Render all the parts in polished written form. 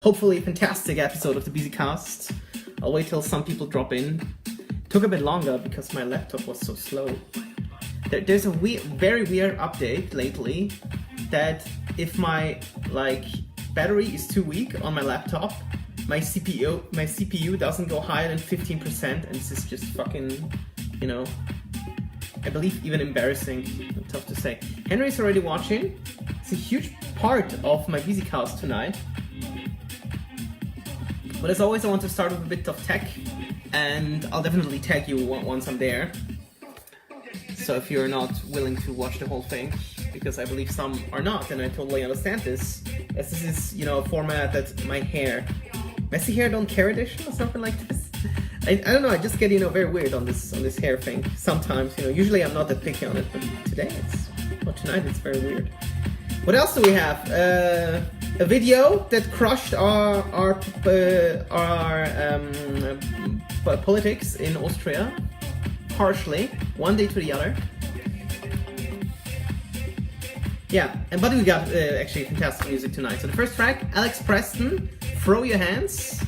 Hopefully fantastic episode of the Bisicast. I'll wait till some people drop in. Took a bit longer because my laptop was so slow. There's a very weird update lately that if my battery is too weak on my laptop, my CPU doesn't go higher than 15%, and this is just fucking, I believe even embarrassing. Tough to say. Henry's already watching. It's a huge part of my Bisicast tonight. But as always, I want to start with a bit of tech, and I'll definitely tag you once I'm there. So if you're not willing to watch the whole thing, because I believe some are not, and I totally understand this, as this is, a format that my hair, messy hair don't care edition or something like this. I don't know, I just get, very weird on this hair thing. Sometimes, usually I'm not that picky on it, but tonight it's very weird. What else do we have? A video that crushed our politics in Austria harshly, one day to the other. Yeah, but we got actually fantastic music tonight. So the first track, Alex Preston, Throw Your Hands.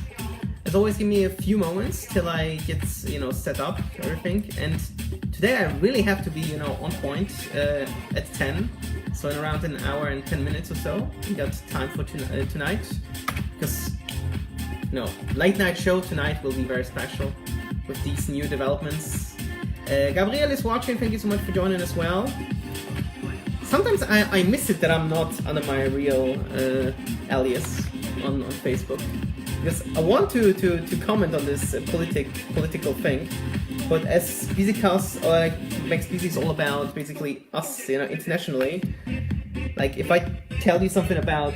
As always, give me a few moments till I get set up everything. And today I really have to be on point at 10. So in around an hour and 10 minutes or so, we got time for tonight, because late night show tonight will be very special with these new developments. Gabriel is watching, thank you so much for joining as well. Sometimes I miss it that I'm not under my real alias on Facebook, because I want to comment on this political thing, but as Bisicast Max Bisi is all about basically us, internationally. Like if I tell you something about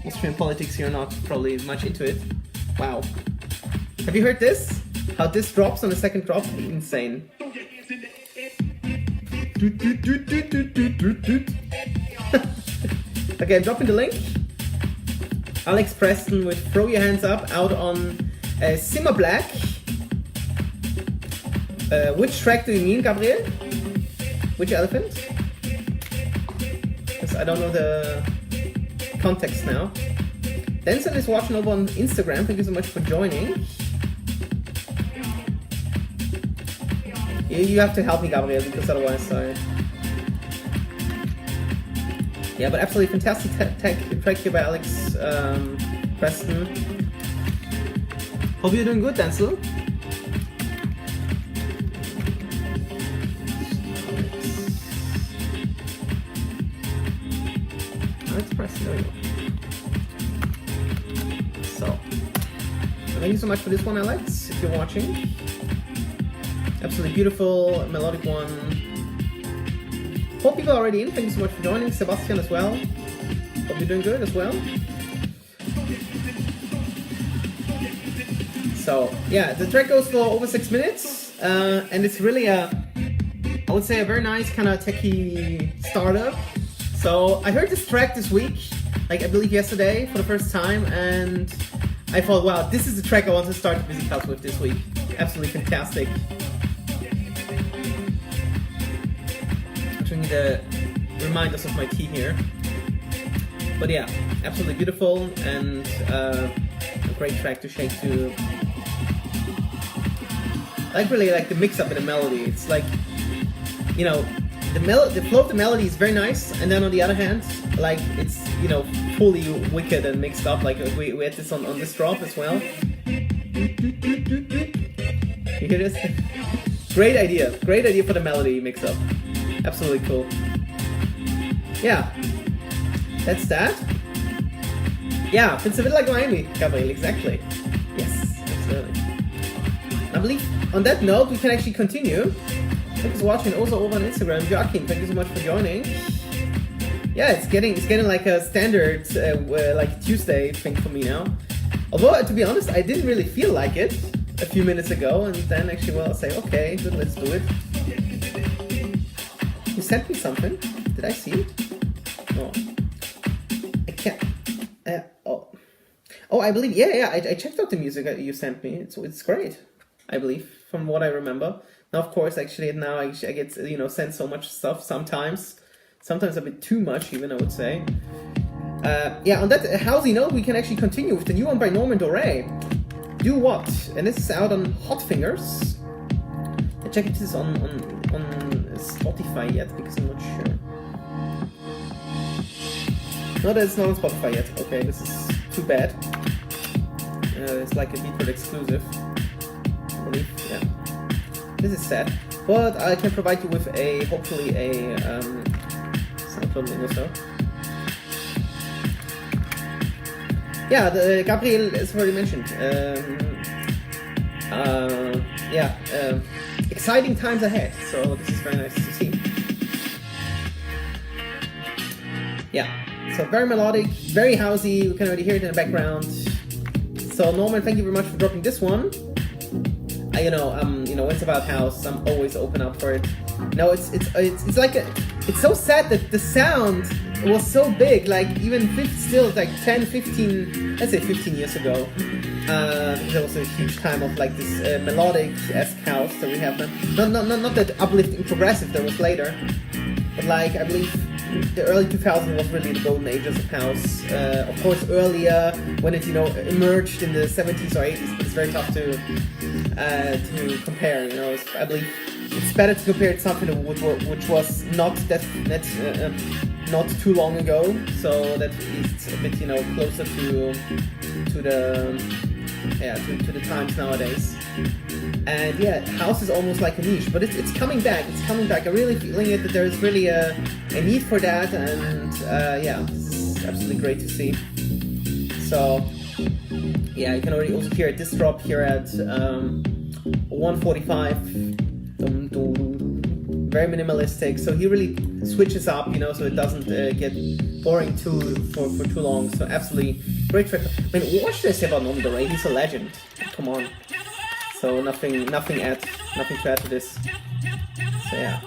Austrian politics, you're not probably much into it. Wow. Have you heard this? How this drops on the second drop? Insane. Okay, I'm dropping the link. Alex Preston with Throw Your Hands Up out on Simmer Black. Which track do you mean, Gabriel? Which elephant? Because I don't know the context now. Denson is watching over on Instagram. Thank you so much for joining. You have to help me, Gabriel, because otherwise I... Yeah, but absolutely fantastic track here by Alex Preston. Hope you're doing good, Denzel. So, thank you so much for this one, Alex, if you're watching. Absolutely beautiful, melodic one. 4 people are already in, thank you so much for joining. Sebastian as well. Hope you're doing good as well. So, yeah, the track goes for over 6 minutes, and it's really I would say a very nice kind of techie startup. So I heard this track this week, I believe yesterday, for the first time, and I thought, wow, this is the track I want to start the Bisicast with this week. Absolutely fantastic. Actually need to remind us of my tea here. But yeah, absolutely beautiful, and a great track to shake to. I really like the mix-up in the melody. It's like, the flow of the melody is very nice, and then on the other hand, it's fully wicked and mixed up. We had this on this drop as well. You hear this? Great idea for the melody mix up. Absolutely cool. Yeah, that's that. Yeah, it's a bit like Miami, Gabriel, exactly. Yes, absolutely. I believe on that note we can actually continue. Thanks for watching. Also over on Instagram, Joachim, thank you so much for joining. Yeah, it's getting like a standard Tuesday thing for me now. Although to be honest, I didn't really feel like it a few minutes ago, and then actually, I'll say, okay, good, let's do it. You sent me something. Did I see it? No, I can't. Oh, I believe. Yeah. I checked out the music that you sent me. It's great. I believe, from what I remember. Now, of course, actually, now I get sent so much stuff sometimes a bit too much, even, I would say. Yeah, on that housey note, we can actually continue with the new one by Norman Doray. Do What? And this is out on Hot Fingers. I check if this is on Spotify yet, because I'm not sure. No, that's not on Spotify yet. Okay, this is too bad. It's like a Beatport exclusive, I believe. Yeah, this is sad, but I can provide you with hopefully a SoundCloud link or so. Yeah, Gabriel is already mentioned. Exciting times ahead. So this is very nice to see. Yeah. So very melodic, very housey. We can already hear it in the background. So Norman, thank you very much for dropping this one. When it's about house, I'm always open up for it. It's like it's so sad that the sound was so big. Like even still like 10, 15, let's say 15 years ago. There was a huge time of like this melodic-esque house that we have now. Not that uplifting progressive that was later, but like I believe the early 2000s was really the golden ages of house. Of course, earlier when it emerged in the 70s or 80s, but it's very tough to compare. I believe it's better to compare it to something which was not not too long ago, so that it's a bit closer to the times nowadays. And yeah, house is almost like a niche, but it's coming back. It's coming back. I'm really feeling it that there is really a need for that, and it's absolutely great to see. So yeah, you can already also hear this drop here at 145. Very minimalistic. So he really switches up, so it doesn't get boring for too long. So absolutely great track. I mean, what should I say about Norman Doray? He's a legend. Come on. So nothing to add to this. So yeah,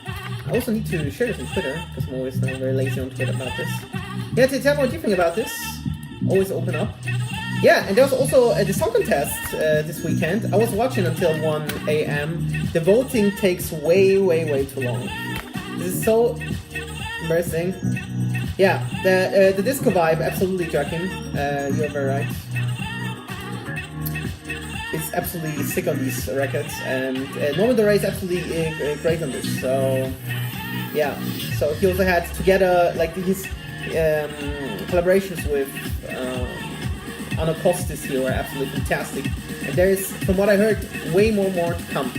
I also need to share this on Twitter because I'm always very lazy on Twitter about this. Yeah, tell me what you think about this. Always open up. Yeah, and there's also the song contest this weekend. I was watching until 1 a.m. The voting takes way too long. This is so embarrassing. Yeah, the disco vibe, absolutely, Joaquin. You're very right. It's absolutely sick on these records, and Norman Doray is absolutely great on this. So yeah, so he also had together like his collaborations with Anna Costis here are absolutely fantastic, and there is, from what I heard, way more to come.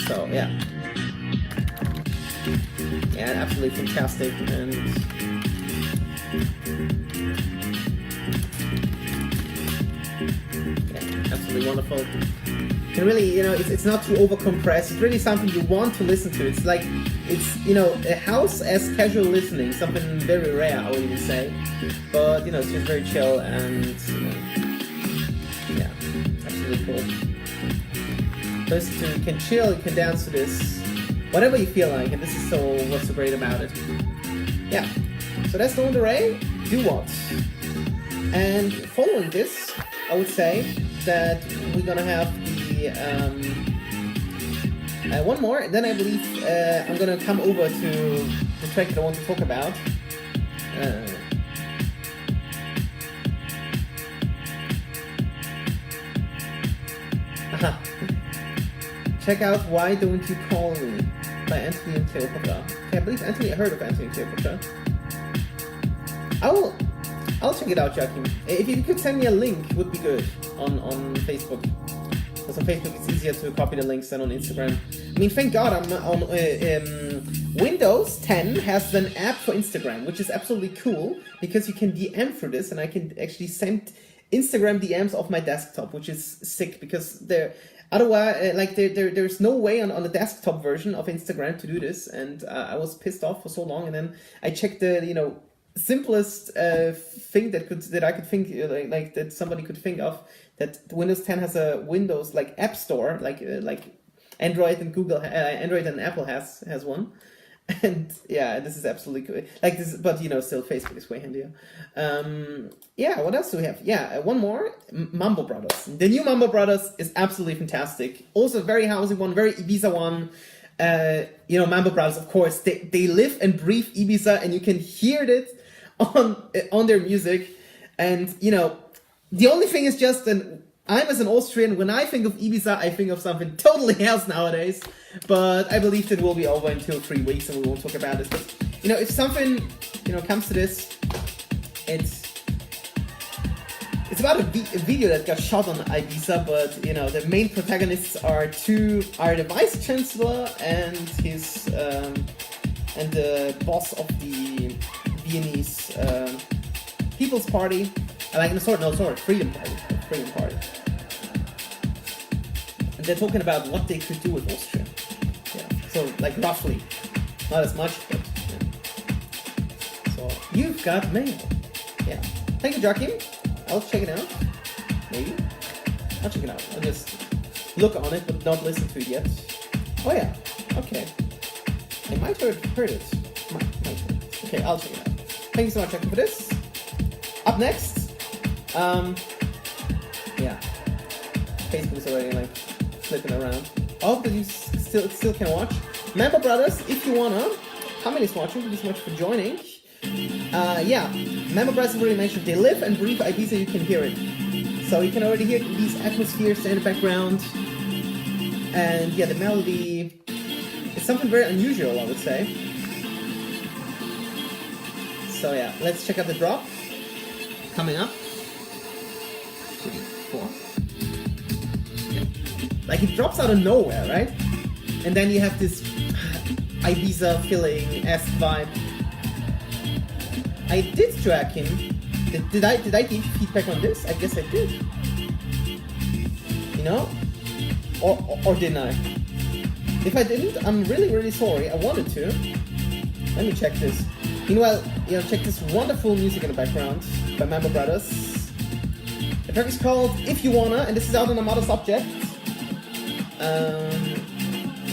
So yeah, absolutely fantastic, and absolutely wonderful. And really, it's not too overcompressed. It's really something you want to listen to. It's like, a house as casual listening, something very rare, I would even say. But, it's just very chill and, absolutely cool. First, you can chill, you can dance to this, whatever you feel like, and this is what's so great about it. Yeah, so that's Norman Doray, Do What? And following this, I would say that we're gonna have the one more, and then I believe I'm gonna come over to the track that I want to talk about. Check out Why Don't You Call Me by Anthony and Cleopatra. Okay, I believe I heard of Anthony and Cleopatra. I'll check it out, Joachim. If you could send me a link, it would be good on Facebook. Because on Facebook it's easier to copy the links than on Instagram. I mean, thank God I'm on Windows 10 has an app for Instagram, which is absolutely cool because you can DM through this, and I can actually send Instagram DMs off my desktop, which is sick because otherwise, there's no way on the desktop version of Instagram to do this, and I was pissed off for so long, and then I checked the simplest thing that I could think like that somebody could think of, that Windows 10 has a Windows app store, like Android and Android and Apple has one, and yeah, this is absolutely cool. Like this, but still Facebook is way handier. What else do we have? One more, Mambo Brothers. The new Mambo Brothers is absolutely fantastic. Also very housey one, very Ibiza one. Mambo Brothers, of course, they live and breathe Ibiza, and you can hear it on their music. And the only thing is just that I'm, as an Austrian, when I think of Ibiza, I think of something totally else nowadays. But I believe it will be over in 2 or 3 weeks, and we won't talk about it. But if something comes to this, it's about a video that got shot on Ibiza, but the main protagonists are the vice chancellor and his and the boss of the Viennese People's Party. Freedom Party. And they're talking about what they could do with Austria. Yeah. So roughly, not as much, but yeah. So you've got mail. Yeah. Thank you, Joachim. I'll check it out. Maybe. I'll check it out. I'll just look on it, but not listen to it yet. Oh yeah. Okay. I might have heard it. Might heard it. Okay, I'll check it out. Thank you so much, Joachim, for this. Up next, Facebook is already flipping around. I hope that you still can watch. Mambo Brothers, if you wanna. How many is watching? Thank you so much for joining. Mambo Brothers already mentioned they live and breathe Ibiza. You can hear it, so you can already hear these atmospheres in the background. And the melody is something very unusual, I would say. So let's check out the drop coming up. 3, 4. It drops out of nowhere, right? And then you have this Ibiza feeling-esque vibe. I did, Joachim. Did I give you feedback on this? I guess I did. Or didn't I? If I didn't, I'm really, really sorry. I wanted to. Let me check this. Meanwhile, check this wonderful music in the background by Mambo Brothers. The track is called If You Wanna, and this is out on another subject.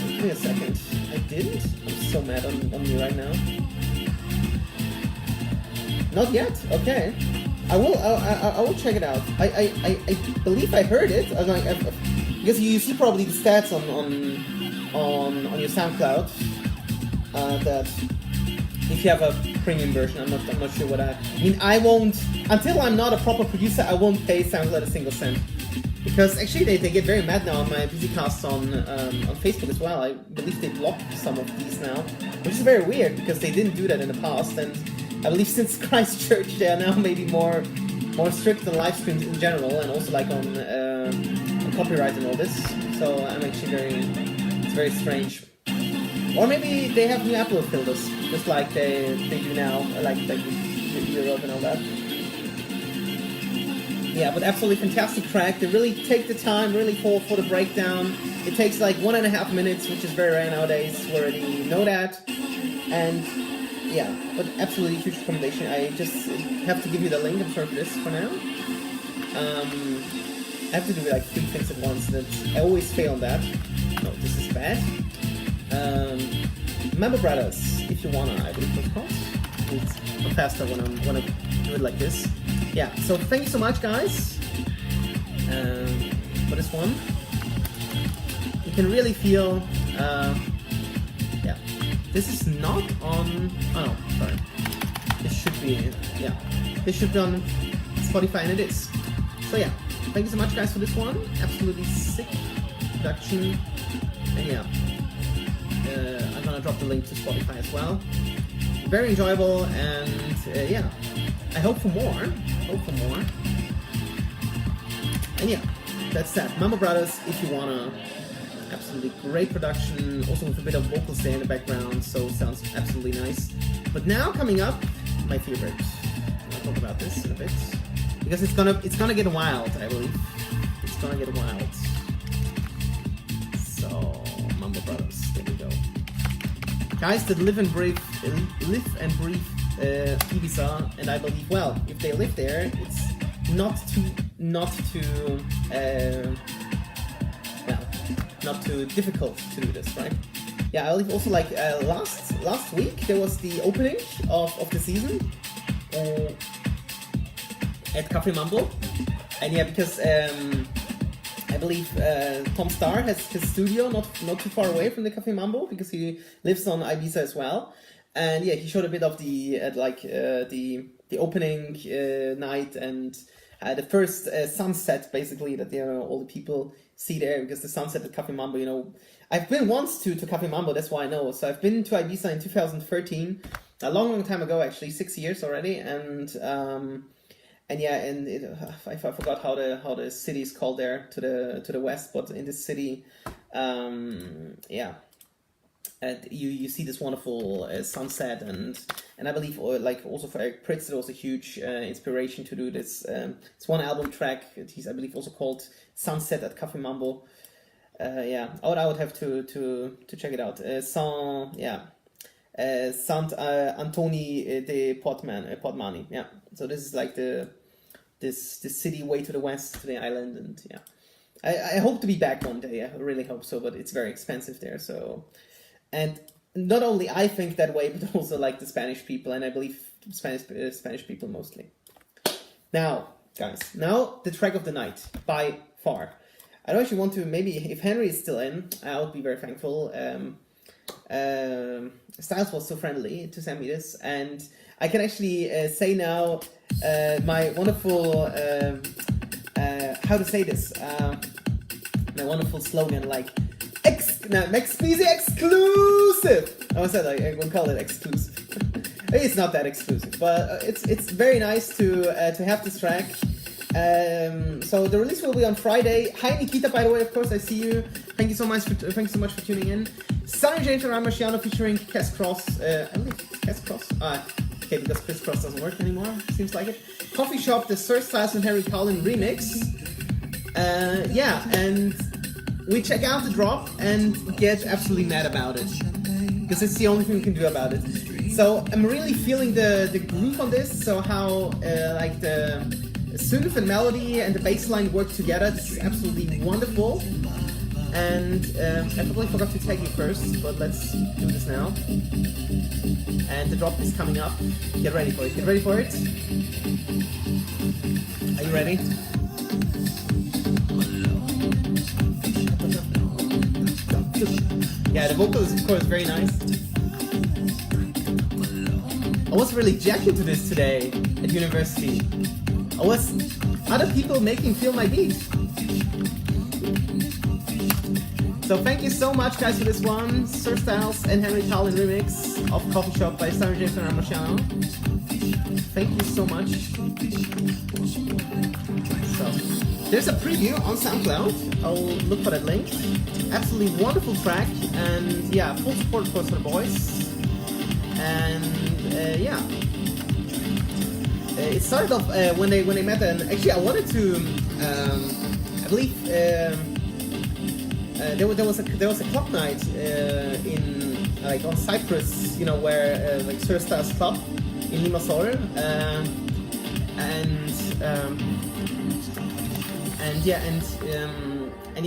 Give me a second. I didn't? I'm so mad on me right now. Not yet? Okay. I will check it out. I believe I heard it. Because you see probably the stats on your SoundCloud that if you have a premium version, I'm not sure what I won't, until I'm not a proper producer, I won't pay SoundCloud a single cent. Because actually they get very mad now on my Bisicast on Facebook as well. I believe they blocked some of these now, which is very weird because they didn't do that in the past, and I believe since Christchurch they are now maybe more strict on live streams in general, and also on copyright and all this. So I'm actually it's very strange. Or maybe they have new upload filters, just like they do now, like Europe and all that. Yeah, but absolutely fantastic track. They really take the time, really for the breakdown. It takes 1.5 minutes, which is very rare nowadays. We already know that. And but absolutely huge recommendation. I just have to give you the link. I'm sorry for this for now. I have to do 3 things at once. I always fail on that. No, this is bad. Mambo Brothers, if you wanna, I believe it's called. It's faster when I do it like this. Yeah, so thank you so much, guys, for this one. You can really feel, this is not on, oh no, sorry. This should be on Spotify, and it is. So thank you so much, guys, for this one. Absolutely sick production, and I'm gonna drop the link to Spotify as well. Very enjoyable, and I hope for more. And that's that. Mambo Brothers, if you wanna. Absolutely great production, also with a bit of vocals there in the background, so sounds absolutely nice. But now coming up, my favorite. I'll talk about this in a bit. Because it's gonna get wild, I believe. It's gonna get wild. So Mambo Brothers, there we go. Guys that live and breathe Ibiza, and I believe, well, if they live there, it's not too difficult to do this, right? I believe also last week there was the opening of the season at Cafe Mambo, and because I believe Tom Starr has his studio not too far away from the Café Mambo because he lives on Ibiza as well. And yeah, he showed a bit of the the opening night and the first sunset basically that all the people see there, because the sunset at Café Mambo, you know, I've been once to Café Mambo, that's why I know. So I've been to Ibiza in 2013, a long time ago actually, 6 years already, and yeah, and I forgot how the city is called there to the west, but in this city, yeah. And you see this wonderful sunset, and I believe like also for Eric Prydz it was a huge inspiration to do this. It's one album track. He's I believe also called Sunset at Café Mambo. Yeah, I would have to check it out. Sant Antoni de Portmani. Yeah, so this is like this city way to the west to the island, and yeah, I hope to be back one day. I really hope so, but it's very expensive there, so. And not only I think that way, but also like the Spanish people, and I believe Spanish people mostly. Now, guys, now the track of the night, by far. I don't actually want to, maybe if Henry is still in, I would be very thankful. Styles was so friendly to send me this, and I can actually say now my wonderful, how to say this, my wonderful slogan, like, Max Bisi exclusive! I said I would call it exclusive. It's not that exclusive, but it's very nice to have this track. So the release will be on Friday. Hi Nikita, by the way, of course I see you. Thank you so much for tuning in. Sunny James and Ramasciano featuring Cass Cross. I believe Cass Cross. Okay, because Chris Cross doesn't work anymore. Seems like it. Coffee Shop, the Sir Styles and Harry Collin remix. Yeah, and we check out the drop and get absolutely mad about it, because it's the only thing we can do about it. So I'm really feeling the groove on this. So how like the synth and melody and the bass line work together. This is absolutely wonderful. And I probably forgot to tag you first, but let's do this now. And the drop is coming up. Get ready for it. Get ready for it. Are you ready? Yeah, the vocal is of course very nice. I was really jacking to this today at university. I was other people making feel my beat. So thank you so much guys for this one. Sir Styles and Henry Collin remix of Coffee Shop by Sunny James and Ramasciano. Thank you so much. So there's a preview on SoundCloud. I'll look for that link. Absolutely wonderful track, and yeah, full support of course for the boys. And yeah, it started off when they met, and actually I wanted to, I believe there was a club night in like on Cyprus, you know, where like Sir Styles Club in Limassol, and yeah,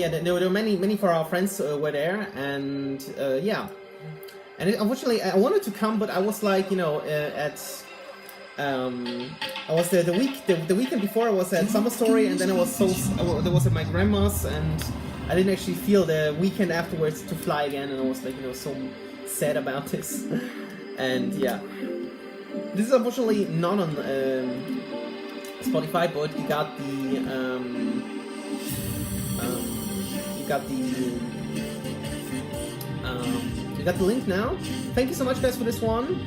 there were many for our friends were there, and yeah, and unfortunately I wanted to come, but I was like, you know, I was the weekend before I was at Summer Story, and then I was at my grandma's, and I didn't actually feel the weekend afterwards to fly again, and I was like, you know, so sad about this. And yeah, this is unfortunately not on Spotify, but you got the link now. Thank you so much guys for this one.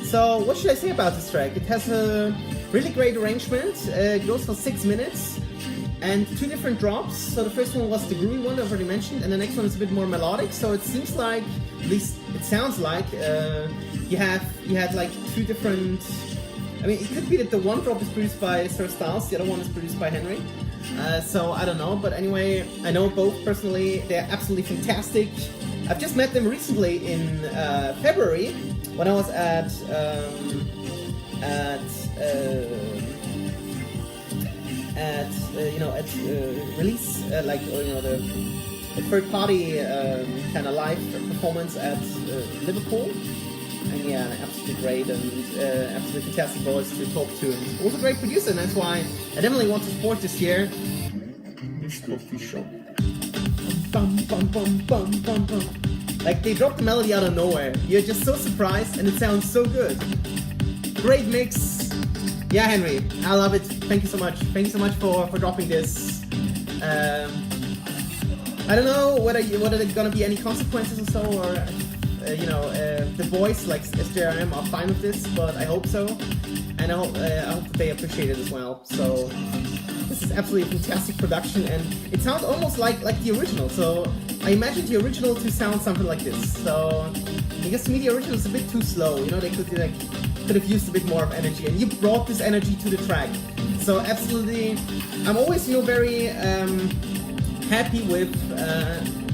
So what should I say about this track? It has a really great arrangement. It goes for 6 minutes and 2 different drops. So the first one was the groovy one that I've already mentioned, and the next one is a bit more melodic. So it seems like, at least it sounds like, you had like 2 different. I mean, it could be that the one drop is produced by Sir Styles, the other one is produced by Henry. So I don't know, but anyway, I know both personally. They're absolutely fantastic. I've just met them recently in February when I was at release, like the third party kind of live performance at Liverpool. And yeah, absolutely great and absolutely fantastic voice to talk to, and also a great producer, and that's why I definitely want to support this year. Henry's Coffee Shop. Bum, bum, bum, bum, bum, bum. Like they dropped the melody out of nowhere. You're just so surprised and it sounds so good. Great mix. Yeah, Henry, I love it. Thank you so much. Thank you so much for dropping this. I don't know whether there's gonna be any consequences or so, or the boys like SJRM are fine with this, but I hope so, and I hope that they appreciate it as well. So this is absolutely a fantastic production, and it sounds almost like the original. So I imagined the original to sound something like this. So because to me the original is a bit too slow. You know, they could have used a bit more of energy, and you brought this energy to the track. So absolutely, I'm always very happy with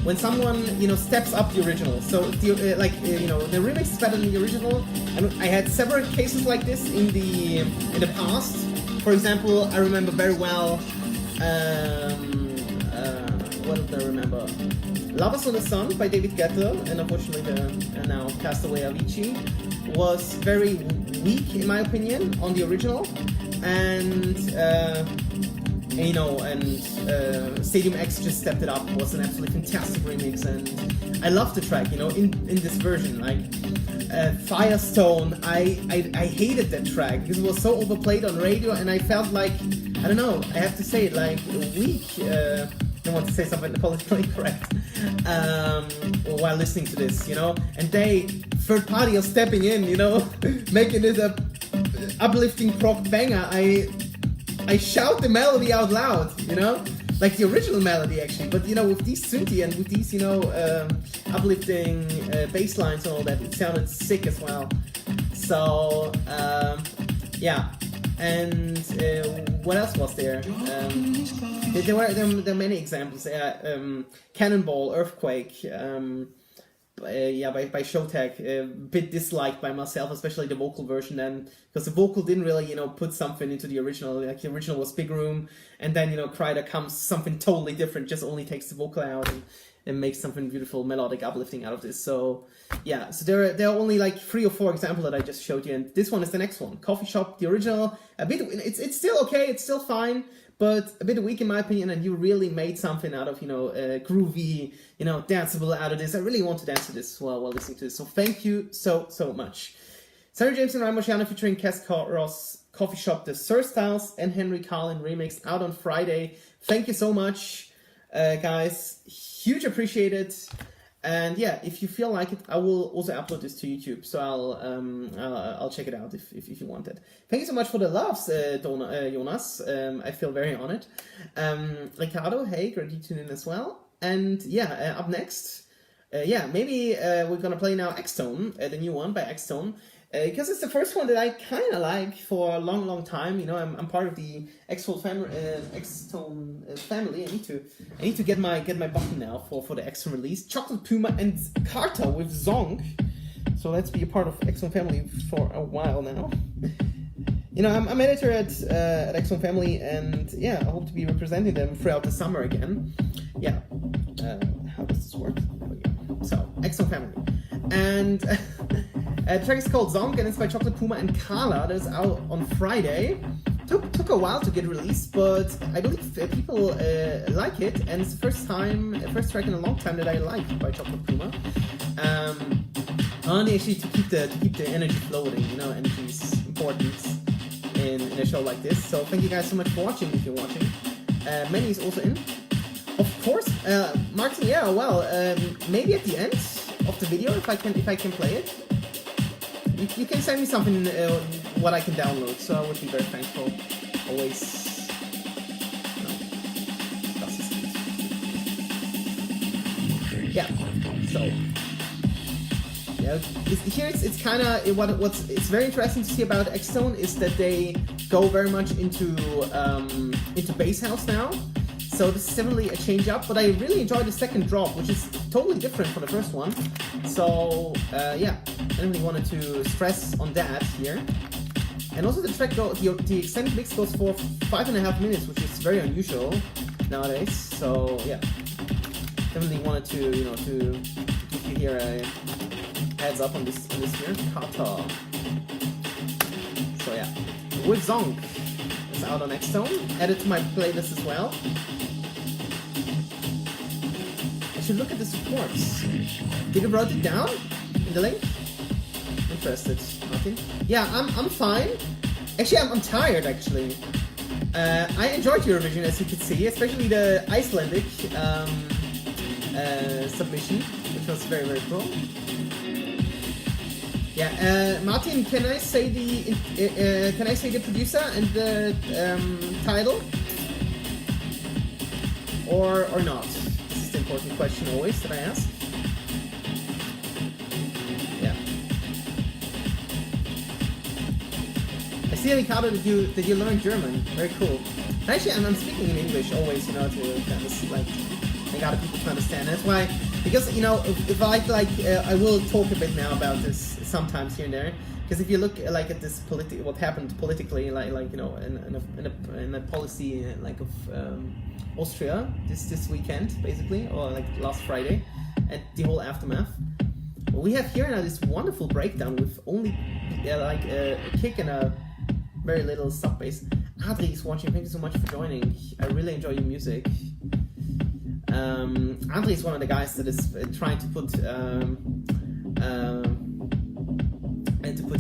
when someone steps up the original. So the remix is better than the original, and I had several cases like this in the past. For example, I remember very well. What did I remember? Lovers on the Sun by David Guetta, and unfortunately the now passed away Avicii, was very weak in my opinion on the original, and Stadium X just stepped it up. It was an absolutely fantastic remix, and I love the track. In this version, like Firestone, I hated that track because it was so overplayed on radio, and I felt like, I don't know, I have to say it, like weak. I don't want to say something politically correct while listening to this, and they, third party, are stepping in, making it a uplifting prog banger. I shout the melody out loud, like the original melody actually, but with these synthy and with these uplifting bass lines and all that, it sounded sick as well. So yeah, and what else was there? There are many examples. Cannonball, Earthquake. By Showtech, bit disliked by myself, especially the vocal version then, because the vocal didn't really, put something into the original. Like the original was Big Room, and then, Crider comes something totally different, just only takes the vocal out and makes something beautiful, melodic, uplifting out of this. So, yeah, so there are only like 3 or 4 examples that I just showed you, and this one is the next one. Coffee Shop, the original, it's still okay, it's still fine, but a bit weak in my opinion, and you really made something out of, groovy, danceable out of this. I really want to dance to this while listening to this, so thank you so much. Sarah James and Ryan Marciano featuring Cass Ross, Coffee Shop, the Sir Styles and Henry Carlin remix, out on Friday. Thank you so much, guys. Huge appreciated. And yeah, if you feel like it, I will also upload this to YouTube, so I'll check it out if you want it. Thank you so much for the loves, Jonas. I feel very honored. Ricardo, hey, great to tune in as well. And yeah, up next, maybe we're gonna play now X-Tone, the new one by X-Tone. Because it's the first one that I kind of like for a long time. I'm part of the X-Tone family. I need to get my button now for the X-Tone release. Chocolate Puma and Carter with Zong. So let's be a part of X-Tone family for a while now. I'm editor at X-Tone family, and yeah, I hope to be representing them throughout the summer again. Yeah. How does this work? So X-Tone family. And the track is called Zong, and it's by Chocolate Puma and Carla. That's out on Friday. Took a while to get released, but I believe people like it, and it's the first track in a long time that I like by Chocolate Puma. Only actually to keep the energy floating. Energy is important in a show like this. So thank you guys so much for watching. If you're watching, Manny is also in, of course. Martin, yeah, well, maybe at the end of the video if I can play it. You can send me something what I can download, so I would be very thankful. Always. Yeah. So. Yeah. Here it's kind of what's very interesting to see about X-Tone is that they go very much into bass house now. So this is definitely a change up, but I really enjoyed the second drop, which is totally different from the first one. So yeah, I really wanted to stress on that here. And also the track, the extended mix goes for 5.5 minutes, which is very unusual nowadays. So yeah, definitely wanted to to give you here a heads up on this here. Kata. So yeah, with Zong, it's out on X-Tone. Added to my playlist as well. should look at the supports. Did you write it down in the link? Interested, Martin? Yeah, I'm fine. Actually, I'm tired, actually. I enjoyed Eurovision, as you could see, especially the Icelandic submission, which was very, very cool. Yeah, Martin, can I say the producer and the title, or not? This is the important question always that I ask. Yeah. I see, Ricardo, that you learned German. Very cool. Actually, I'm speaking in English always, to kind of like make other people to understand. That's why, because if I will talk a bit now about this sometimes here and there. Because if you look at this what happened politically, in a policy of Austria this weekend, basically, or last Friday, and the whole aftermath. Well, we have here now this wonderful breakdown with only a kick and a very little sub bass. Adri is watching. Thank you so much for joining. I really enjoy your music. Adri is one of the guys that is trying to put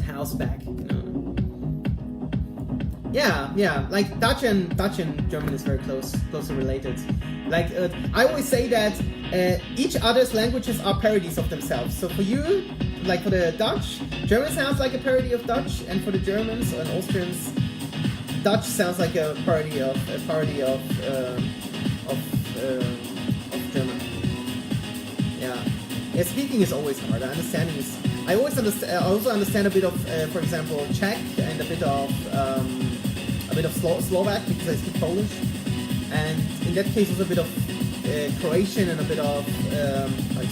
house back. Yeah. Like Dutch and German is very closely related. I always say that each other's languages are parodies of themselves. So for you, for the Dutch, German sounds like a parody of Dutch, and for the Germans and Austrians, Dutch sounds like a parody of German. Yeah. Speaking is always hard. Understanding is. I also understand a bit of, for example, Czech and a bit of Slovak because I speak Polish, and in that case also a bit of Croatian and a bit of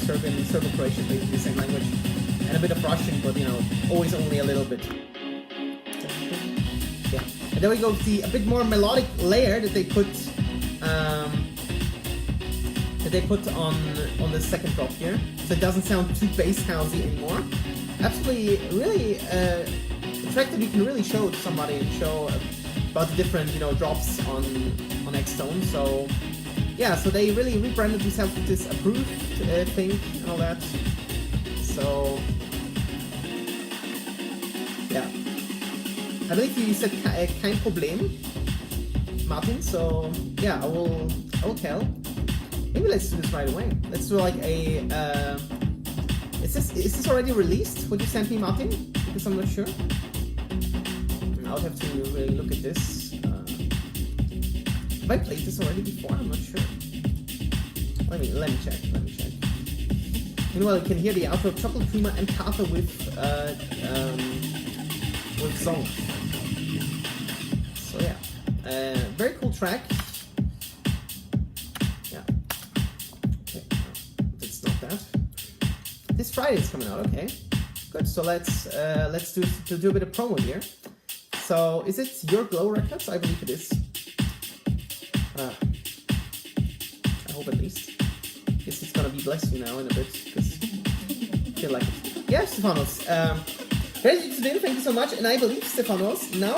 Serbo-Croatian, basically the same language, and a bit of Russian, but always only a little bit. Yeah, and then we go to a bit more melodic layer that they put on the second drop here, so it doesn't sound too bass housey anymore. Absolutely, really a track that you can really show to somebody and show about the different drops on X-Tone. So yeah, so they really rebranded themselves with this approved thing and all that. So yeah, I believe you said kein Problem, Martin. So yeah, I will tell. Maybe let's do this right away. Let's do a. Is this already released? What you sent me, Martin? Because I'm not sure. I would have to really look at this. Have I played this already before? I'm not sure. Let me check. Meanwhile, you can hear the outro Chocolate Puma and Carter with song. So yeah, very cool track. This Friday is coming out, okay. Good, so let's do a bit of promo here. So, is it Your Glow Records? I believe it is. I hope at least. Guess it's gonna be Bless You now in a bit, because I feel like it. Yeah, Stefanos. Very interesting, thank you so much. And I believe, Stefanos, now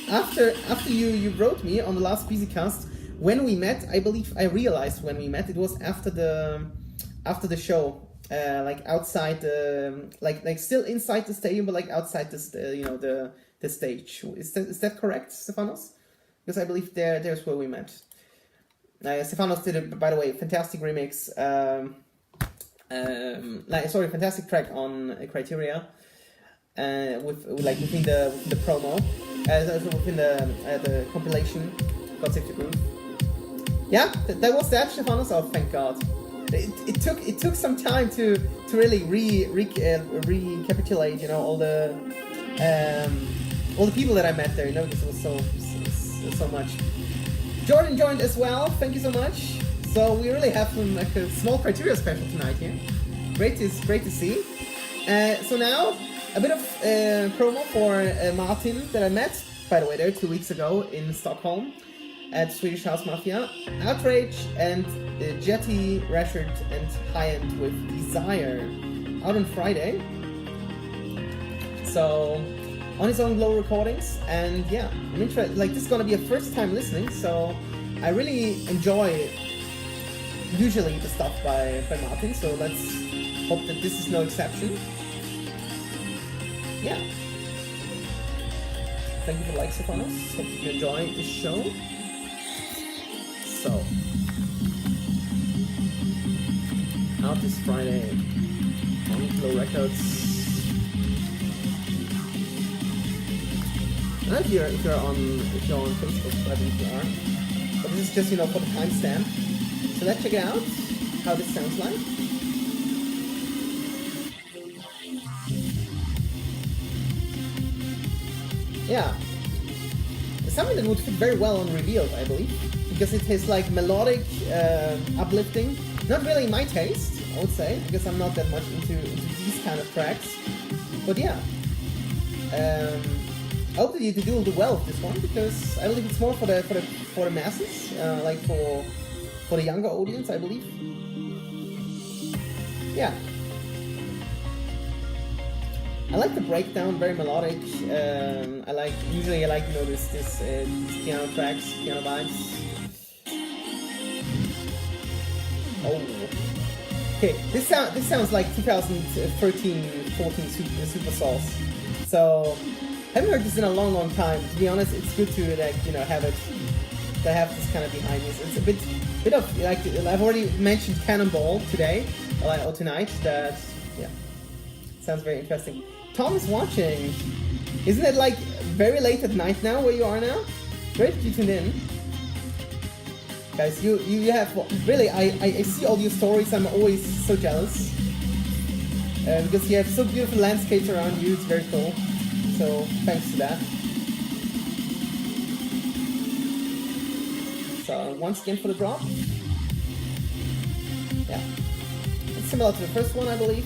after you wrote me on the last Bisicast, when we met, I believe I realized when we met, it was after the show. Outside the still inside the stadium, but outside the stage. Is that correct, Stefanos? Because I believe there's where we met. Stefanos did by the way, fantastic remix. Fantastic track on Criteria. Within the promo, within the compilation, God Save the Groove. Yeah, that was that, Stefanos. Oh, thank God. It took some time to really recapitulate all the people that I met there, because it was so much. Jordan joined as well, thank you so much. So we really have a small Criteria special tonight here. Great to see. So now a bit of promo for Martin that I met, by the way, there 2 weeks ago in Stockholm at Swedish House Mafia. Outrage and Jetty, Rashard and High-End with Desire, out on Friday. So on his own Glow recordings, and yeah, I'm interested. This is gonna be a first time listening, so I really enjoy usually the stuff by Martin, so let's hope that this is no exception. Yeah. Thank you for the likes upon us. Hope you enjoy the show. So, out this Friday on Flow Records. I don't know if you're on Facebook, I believe you are. But this is just, for the timestamp. So let's check it out, how this sounds like. Yeah. It's something that would fit very well on Revealed, I believe. Because it has like melodic, uplifting. Not really my taste, I would say, because I'm not that much into these kind of tracks. But yeah. I hope that you do well with this one, because I believe it's more for the masses, like for the younger audience, I believe. Yeah. I like the breakdown, very melodic. Usually I like this piano tracks, piano vibes. Oh. Okay, this sounds like 2013-14 Super Sauce. So. I haven't heard this in a long time. To be honest, it's good to have this kind of behind me. It's a bit of like I've already mentioned Cannonball today or tonight. That sounds very interesting. Tom is watching. Isn't it like very late at night now where you are now? Great that you tuned in, guys. You have really I see all your stories. I'm always so jealous because you have so beautiful landscapes around you. It's very cool. So thanks to that. So once again for the drop. Yeah. It's similar to the first one, I believe.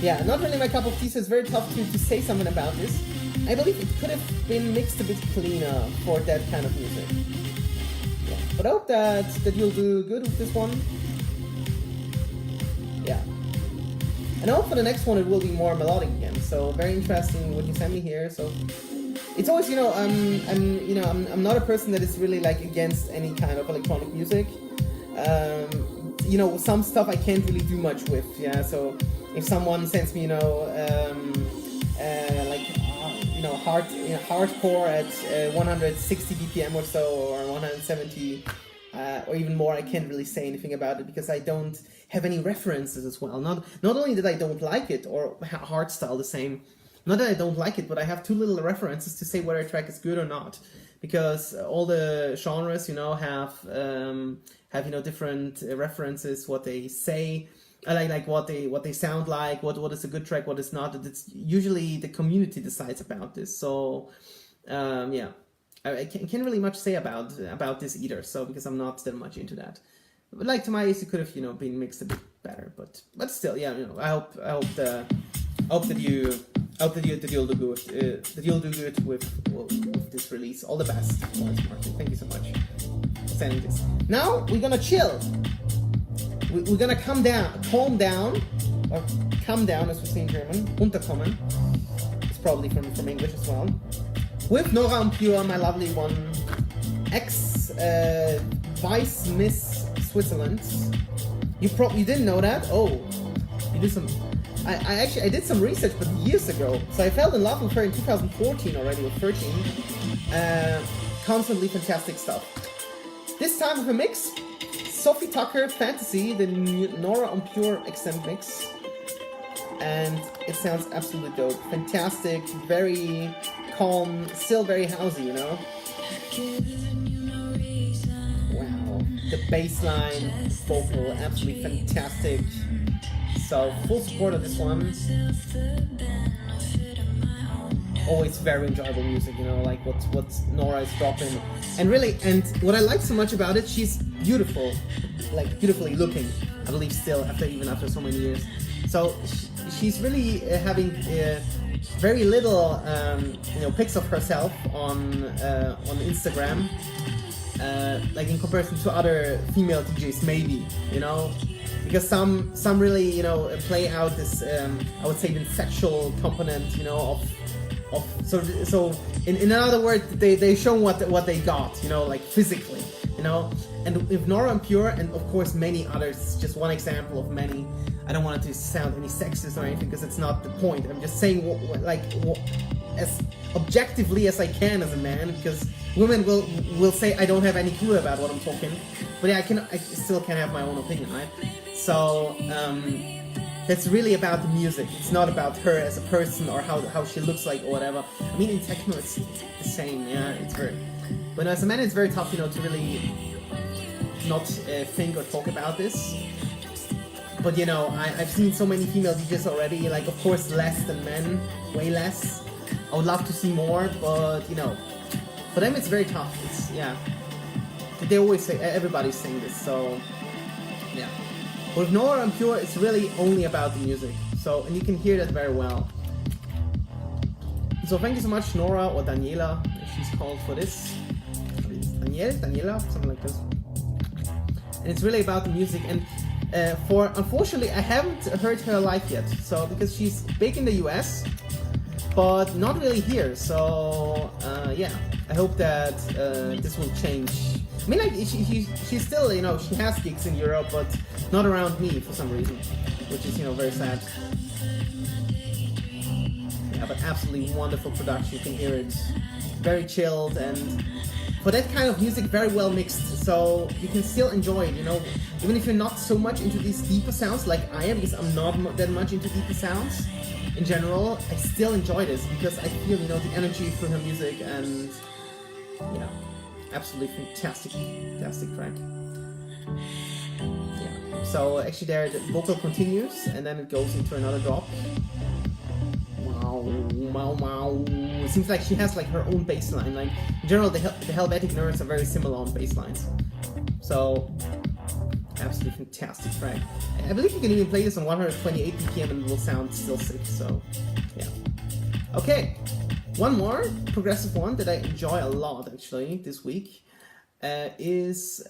Yeah, not really my cup of tea, so it's very tough to say something about this. I believe it could have been mixed a bit cleaner for that kind of music. Yeah. But I hope that you'll do good with this one. Yeah. And I hope for the next one it will be more melodic again. So very interesting what you sent me here. So it's always, I'm not a person that is really like against any kind of electronic music. Some stuff I can't really do much with. Yeah. So if someone sends me, hardcore at 160 BPM or so, or 170. Or even more, I can't really say anything about it because I don't have any references as well. Not only that I don't like it, or hardstyle the same. Not that I don't like it, but I have too little references to say whether a track is good or not. Because all the genres, have different references, what they say, like what they sound like, what is a good track, what is not. It's usually the community decides about this. So, yeah. I can't really much say about this either, so because I'm not that much into that. But like to my taste, it could have been mixed a bit better, but still, yeah. I hope that you'll do good with this release. All the best, Lawrence Martin. Thank you so much for sending this. Now we're gonna chill. We're gonna calm down, or come down as we say in German. Runterkommen. It's probably from English as well. With Nora and Pure, my lovely one, Vice Miss Switzerland. You didn't know that? Oh, you did some. I did some research, but years ago. So I fell in love with her in 2014 already, or 13. Constantly fantastic stuff. This time with a mix, Sophie Tucker Fantasy, the Nora and Pure extended mix, and it sounds absolutely dope. Fantastic, very calm, still very housey, Wow, the bass line, vocal, absolutely fantastic. So full support of this one. Always very enjoyable music, like what Nora is dropping. And what I like so much about it, she's beautiful, like beautifully looking, I believe still, after so many years. So she's really having very little, pics of herself on Instagram, like in comparison to other female DJs, maybe, because some really, play out this, I would say, the sexual component, so in other words, they show what they got, like physically, And with Nora and Pure, and of course many others, just one example of many. I don't want it to sound any sexist or anything because it's not the point. I'm just saying as objectively as I can as a man, because women will say I don't have any clue about what I'm talking, but yeah, I still can have my own opinion, right? So that's really about the music. It's not about her as a person or how she looks like or whatever. I mean, in techno it's the same, yeah. It's very, but as a man it's very tough, to really not think or talk about this. But I've seen so many female DJs already, like of course less than men, way less. I would love to see more, but for them it's very tough. It's, yeah, they always say, everybody's saying this, so yeah. But with Nora and Pure, it's really only about the music. So, and you can hear that very well. So thank you so much, Nora, or Daniela, as she's called, for this. Daniela, something like this. And it's really about the music. And unfortunately, I haven't heard her live yet. So, because she's big in the US, but not really here. So, yeah, I hope that this will change. I mean, like, she's still, she has gigs in Europe, but not around me for some reason, which is, very sad. Yeah, but absolutely wonderful production. You can hear it very chilled, and for that kind of music, very well mixed. So you can still enjoy it, even if you're not so much into these deeper sounds like I am, because I'm not that much into deeper sounds in general. I still enjoy this because I feel, the energy through her music, and yeah, absolutely fantastic track. Yeah. So actually, there the vocal continues, and then it goes into another drop. Wow. It seems like she has like her own bass line. Like in general, the Helvetic Nerds are very similar on bass lines. So absolutely fantastic track. I believe you can even play this on 128 BPM and it will sound still sick. So yeah. Okay, one more progressive one that I enjoy a lot actually this week is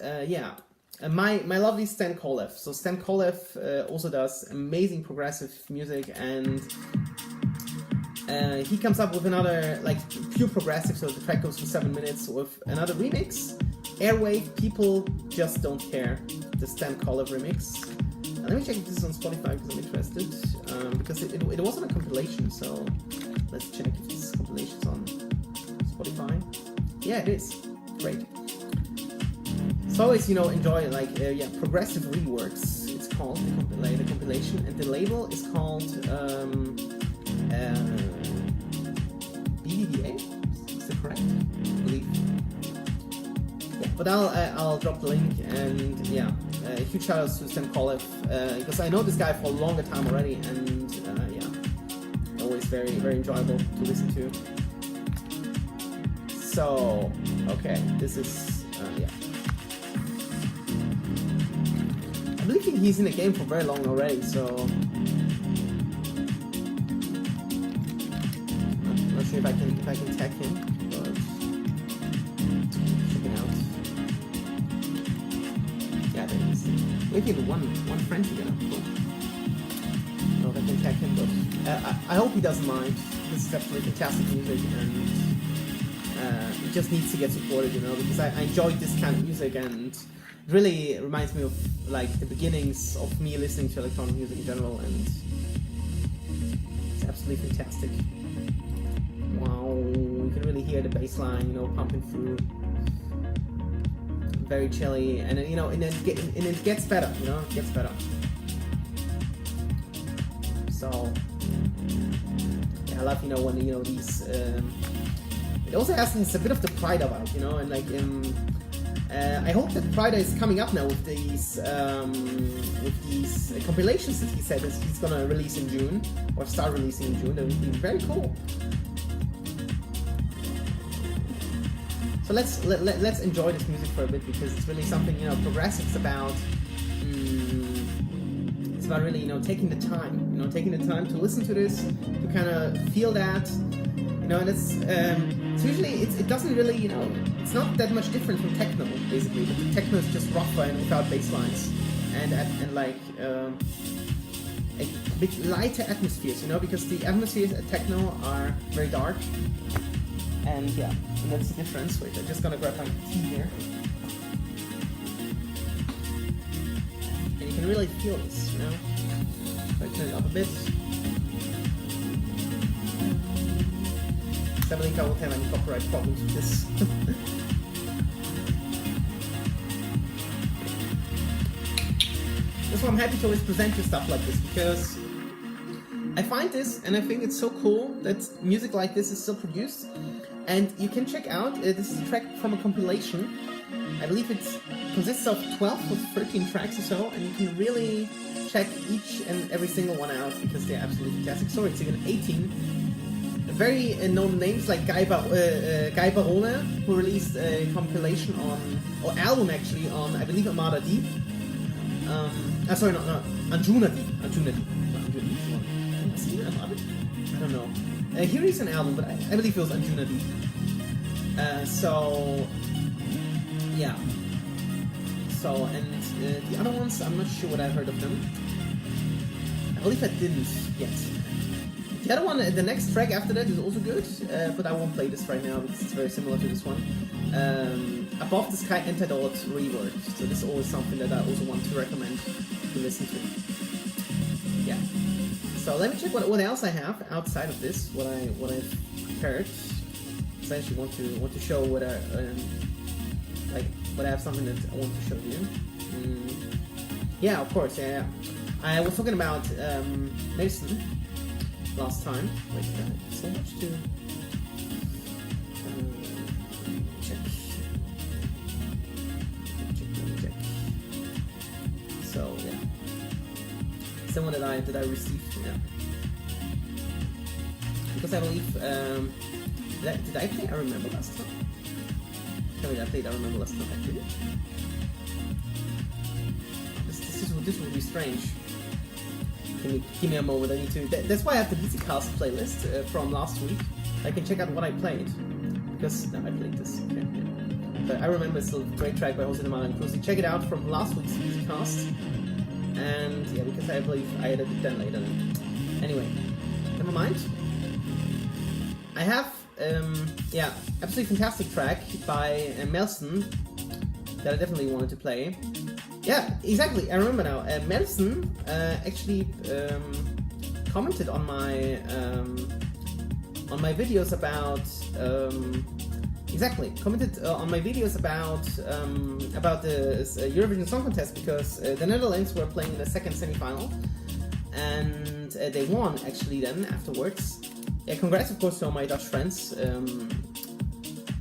my lovely Stan Kolev. So Stan Kolev also does amazing progressive music, and he comes up with another, like, pure progressive, so the track goes for 7 minutes, with another remix. Airwave, People Just Don't Care, the Stan Kolev remix. Let me check if this is on Spotify because I'm interested, because it wasn't a compilation, so let's check if this compilation is on Spotify. Yeah, it is. Great. So always, enjoy, like, progressive reworks, it's called, the compilation, and the label is called BBBA, is that correct? I believe. Yeah, but I'll drop the link, and yeah, huge shout outs to Stan Kolev, because I know this guy for a longer time already, and yeah, always very, very enjoyable to listen to. So, okay, this is, yeah. I believe he's in the game for very long already, so I'm not sure if I can tag him, but check it out. Yeah, there he is. We can do one friend together. Cool. I don't know if I can tag him, but I hope he doesn't mind. This is absolutely fantastic music, and it just needs to get supported, because I enjoy this kind of music, and it really reminds me of like the beginnings of me listening to electronic music in general, and it's absolutely fantastic. Wow, you can really hear the bass line, pumping through. Very chilly, and then, and it gets better, it gets better. So yeah, I love, when these. It also has a bit of the Pride vibe, and like I hope that Pride is coming up now with these compilations that he said he's gonna release in June, or start releasing in June. That would be very cool. So let's enjoy this music for a bit, because it's really something, progressive. It's about really, taking the time to listen to this, to kind of feel that, and it's usually it doesn't really, it's not that much different from techno basically, but the techno is just rougher and without bass lines, and like a bit lighter atmospheres, because the atmospheres at techno are very dark, and yeah, and that's the difference. Wait, I'm just gonna grab my tea here. can really feel this, you know? If I turn it up a bit. I believe I won't have any copyright problems with this. That's why I'm happy to always present you stuff like this, because I find this and I think it's so cool that music like this is still produced. And you can check out, this is a track from a compilation. I believe it consists of 12 or 13 tracks or so, and you can really check each and every single one out because they're absolutely fantastic. Sorry, it's even 18. Very known names like Guy Barone, who released a compilation on, or album actually, on, I believe, Armada Deep. Sorry, not Anjuna Deep. Anjuna Deep. I don't know. He released an album, but I believe it was Anjuna Deep. So, yeah. So, and the other ones, I'm not sure what I heard of them. I believe I didn't yet. The other one, the next track after that is also good, but I won't play this right now because it's very similar to this one. Above the Sky Antidote Rework. So this is always something that I also want to recommend to listen to. Yeah. So let me check what else I have outside of this, what I've prepared. So I actually want to show what I have something that I want to show you. Yeah, of course. Yeah. I was talking about Mason last time. Wait, so much to check. Check. So yeah, someone that I received. Yeah, because I believe did I play? I remember last time. Tell me that I played. I remember last time I did. This would be strange. Give me a moment, I need to... That's why I have the Bisicast playlist from last week. I can check out what I played. Because... No, I played this. Okay, yeah. But I remember it's a great track by Jose Manuel Cruz. Check it out from last week's Bisicast. And yeah, because I believe I added it then later. Anyway, never mind. I have, yeah, absolutely fantastic track by Melson that I definitely wanted to play. Yeah, exactly. I remember now. Melson actually commented on my videos about commented on my videos about the Eurovision Song Contest because the Netherlands were playing the second semi-final and they won actually then afterwards. Yeah, congrats of course to all my Dutch friends.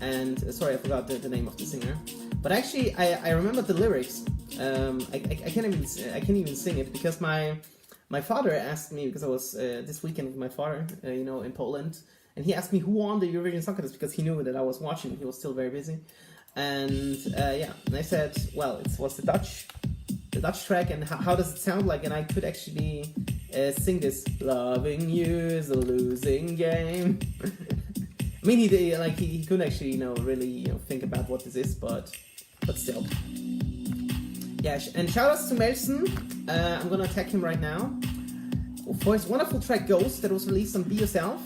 And sorry, I forgot the name of the singer. But actually, I remember the lyrics. I can't even sing it because my father asked me, because I was this weekend with my father, in Poland, and he asked me who won the Eurovision Song Contest because he knew that I was watching. He was still very busy, and yeah, and I said, well, it was the Dutch track, and how does it sound like? And I could actually sing this. Loving you is a losing game. I mean, he couldn't actually, really, think about what this is, but still. Yeah, and shoutouts to Melson. I'm gonna tag him right now for his wonderful track Ghost that was released on Be Yourself.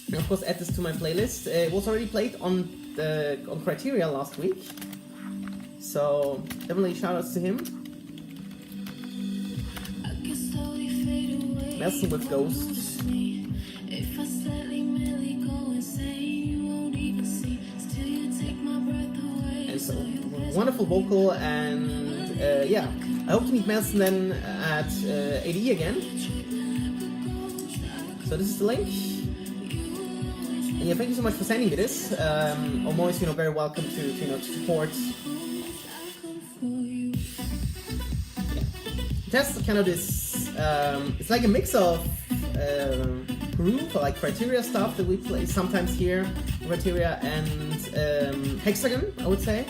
And of course, add this to my playlist. It was already played on Criteria last week, so definitely shoutouts to him. Melson with Ghost. So, wonderful vocal, and yeah, I hope to meet Melson then at ADE again. So this is the link. And yeah, thank you so much for sending me this. I'm always, very welcome to support. Yeah. Test kind of this. It's like a mix of groove, like Criteria stuff that we play sometimes here, Criteria, and Hexagon, I would say.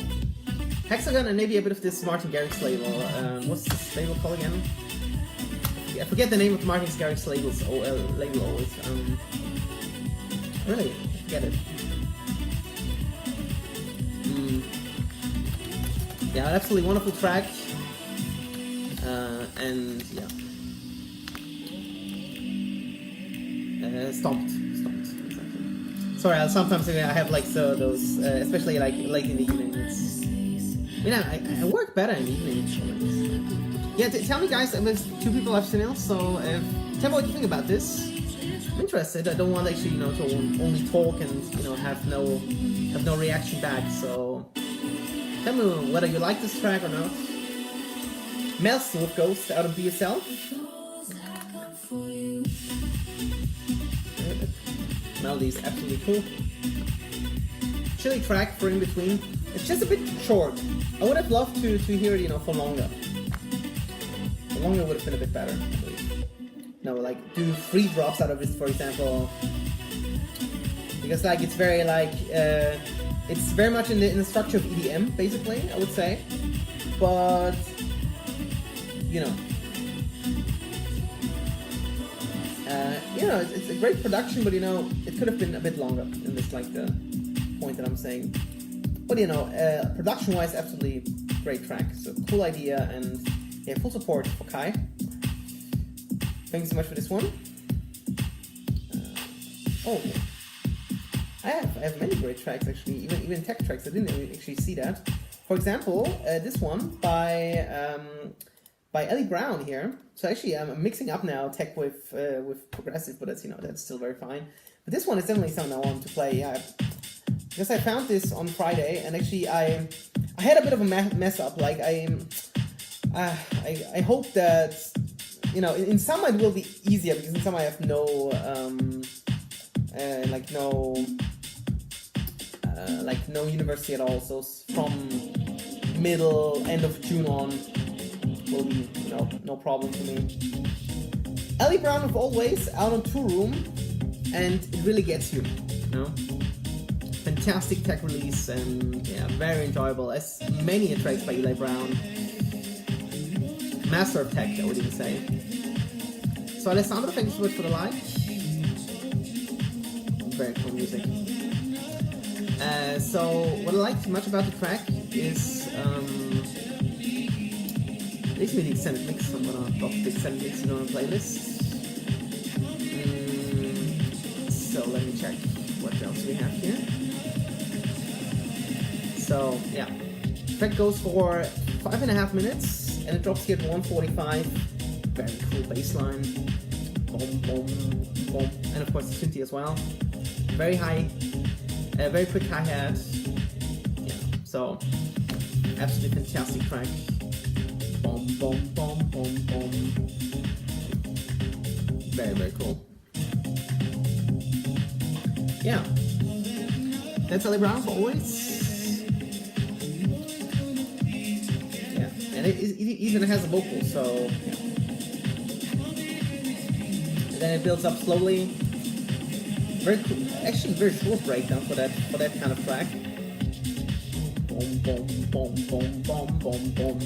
Hexagon and maybe a bit of this Martin Garrix label. What's this label called again? I forget the name of Martin Garrix label always. Really, I forget it. Yeah, an absolutely wonderful track. And yeah. Stomped, exactly. Sorry, sometimes I have like those, especially like late in the evening. I work better in the evening. Yeah, tell me guys, there's 2 people I've seen, so tell me what you think about this. I'm interested. I don't want actually, to only talk and have no reaction back. So tell me whether you like this track or not. Melson with Ghost out of BSL. Melody is absolutely cool. Chilly track for in between. It's just a bit short. I would have loved to hear it, for longer. For longer would have been a bit better, I believe. Like do 3 drops out of this, for example. Because like it's very like it's very much in the structure of EDM, basically, I would say. But it's a great production, but it could have been a bit longer in this, like the point that I'm saying. But production-wise, absolutely great track. So cool idea, and yeah, full support for Kai. Thanks so much for this one. I have many great tracks actually, even tech tracks. I didn't actually see that. For example, this one by Ellie Brown here. So actually, I'm mixing up now tech with progressive, but that's still very fine. But this one is definitely something I want to play. Yeah, because I found this on Friday, and actually I had a bit of a mess up. Like I hope that in some it will be easier, because in some I have no no university at all. So from end of June on will be no problem for me. Ellie Brown with Always out on Two Room, and it really gets you. Fantastic tech release, and yeah, very enjoyable, as many tracks by Eli Brown. Master of tech, I would even say. So Alessandro, thank you so much for the like. Very cool music. So what I like much about the track is it's really extended mix. I'm gonna drop the extended mix on a playlist. So let me check what else we have here. So yeah, track goes for 5.5 minutes, and it drops here at 1:45. Very cool bass line. Boom, boom, boom, and of course the synth as well. Very high, very quick hi-hat. Yeah, so absolutely fantastic track. Boom, boom, boom, boom, boom. Very, very cool. Yeah, that's Ellie Brown for Always. And it even has a vocal, so yeah. And then it builds up slowly. Very cool, actually very short breakdown for that kind of track. Boom, boom, boom, boom, boom, boom, boom.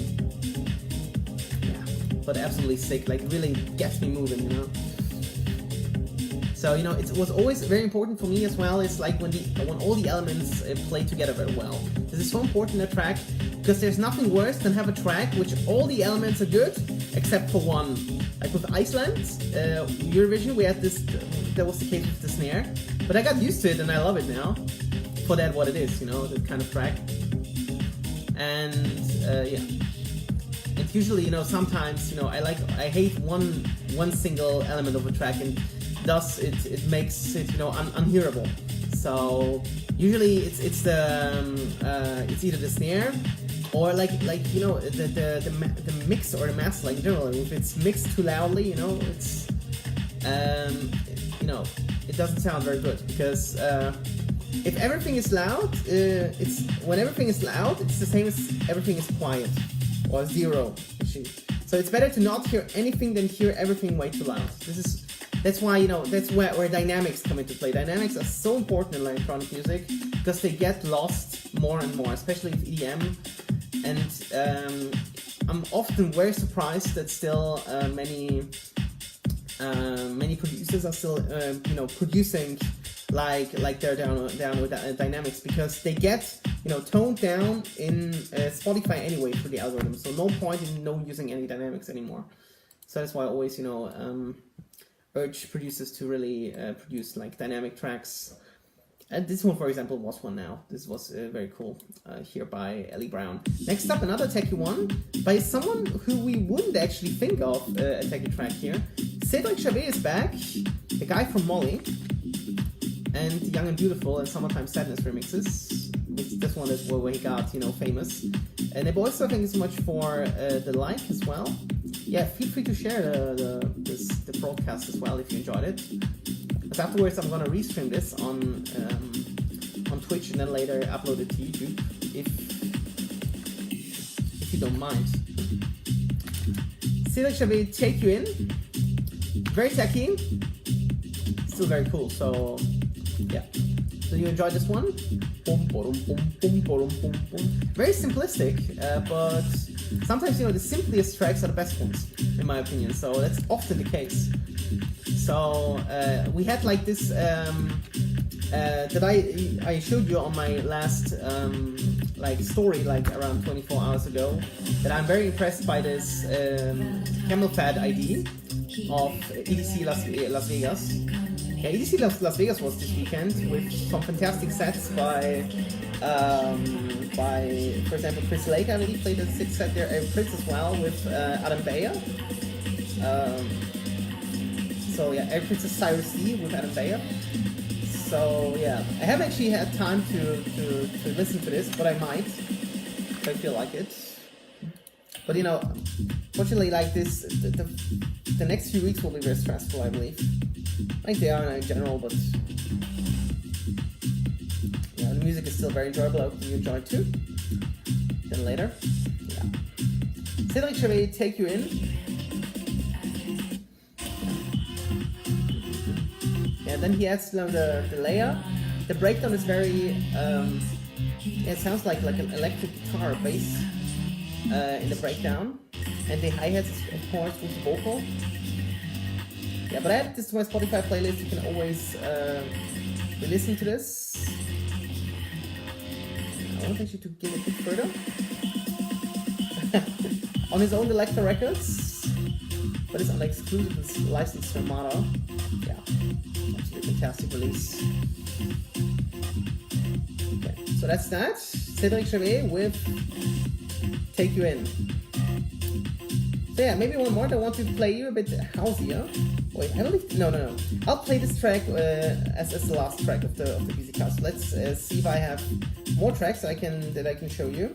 Yeah, but absolutely sick. Like really gets me moving, So it was always very important for me as well. It's like when all the elements play together very well. This is so important in a track, because there's nothing worse than have a track which all the elements are good except for one. Like with Iceland, Eurovision, we had this. That was the case with the snare, but I got used to it and I love it now. For that, what it is, that kind of track. And yeah, it's usually sometimes I hate one single element of a track, and thus it makes it unhearable. So usually it's either the snare or the mix or the mastering generally. If it's mixed too loudly, it's it doesn't sound very good, because if everything is loud, when everything is loud, it's the same as everything is quiet or zero. So it's better to not hear anything than hear everything way too loud. That's why that's where dynamics come into play. Dynamics are so important in electronic music, because they get lost more and more, especially with EDM. And I'm often very surprised that still many producers are still producing like they're down with dynamics, because they get toned down in Spotify anyway for the algorithm. So no point in using any dynamics anymore. So that's why I always urge producers to really produce like dynamic tracks. And this one, for example, was one now. This was very cool here by Ellie Brown. Next up, another techie one by someone who we wouldn't actually think of a techie track here. Cedric Chavet is back, the guy from Molly, and Young and Beautiful and Summertime Sadness remixes. This one is where he got, famous. And I've also thank you so much for the like as well. Yeah, feel free to share the broadcast as well if you enjoyed it. Because afterwards I'm gonna restream this on Twitch and then later upload it to YouTube if you don't mind. Cedric Chavet, Take You In. Very techy, still very cool. So yeah. So you enjoyed this one? Very simplistic, but sometimes the simplest tracks are the best ones, in my opinion. So that's often the case. So we had like this that I showed you on my last story around 24 hours ago. That I'm very impressed by this camel fat ID of EDC Las Vegas. Yeah, EDC Las Vegas was this weekend with some fantastic sets by for example, Chris Lake, I believe, played a 6 set there, and Prince as well with Adam Bayer. So yeah, Eric Prince's Cyrus D with Adam Bayer. So yeah, I haven't actually had time to listen to this, but I might if I feel like it. But fortunately, like this, the next few weeks will be very stressful, I believe. Like they are in general, but yeah, the music is still very enjoyable. I hope you enjoy it too. Then later, yeah. Cedric Chavet, Take You In. Yeah, then he adds the layer. The breakdown is very. It sounds like an electric guitar bass in the breakdown, and the hi-hats, of course, with the vocal. Yeah, but I added this to my Spotify playlist. You can always re-listen to this. I want actually to give it a bit further. On his own Electra Records, but it's on the exclusive license from Mata. Yeah, absolutely fantastic release. Okay, so that's that. Cedric Chavet with Take You In. So yeah, maybe one more. I want to play you a bit houseier. Wait, I believe no. I'll play this track as the last track of the Bisicast. Let's see if I have more tracks that I can show you.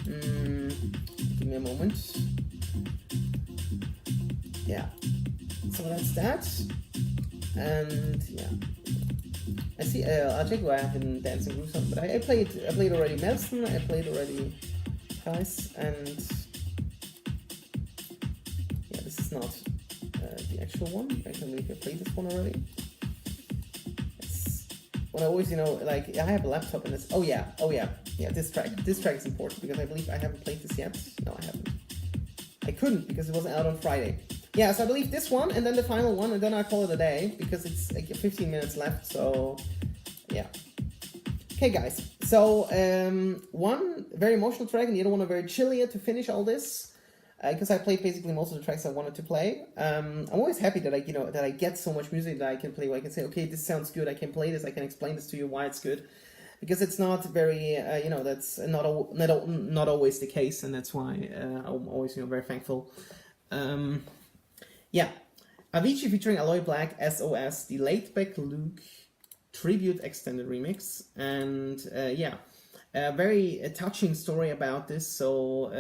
Give me a moment. Yeah. So that's that. And yeah, I see. I'll check where I have been dancing through some, but I played already Melson. I played already Price, and yeah, this is not the actual one. I can believe I played this one already. It's when I always, like I have a laptop and it's oh yeah, this track is important because I believe I haven't played this yet. No, I haven't. I couldn't because it wasn't out on Friday. Yeah, so I believe this one and then the final one, and then I call it a day because it's like 15 minutes left. So yeah. Okay, guys. So one very emotional track and the other one a very chillier to finish all this. Because I played basically most of the tracks I wanted to play. I'm always happy that I get so much music that I can play. Where I can say, okay, this sounds good. I can play this. I can explain this to you why it's good. Because it's not very, that's not always the case, and that's why I'm always, very thankful. Yeah, Avicii featuring Aloy Black, SOS, the Laidback Luke tribute extended remix, and yeah. A very touching story about this. So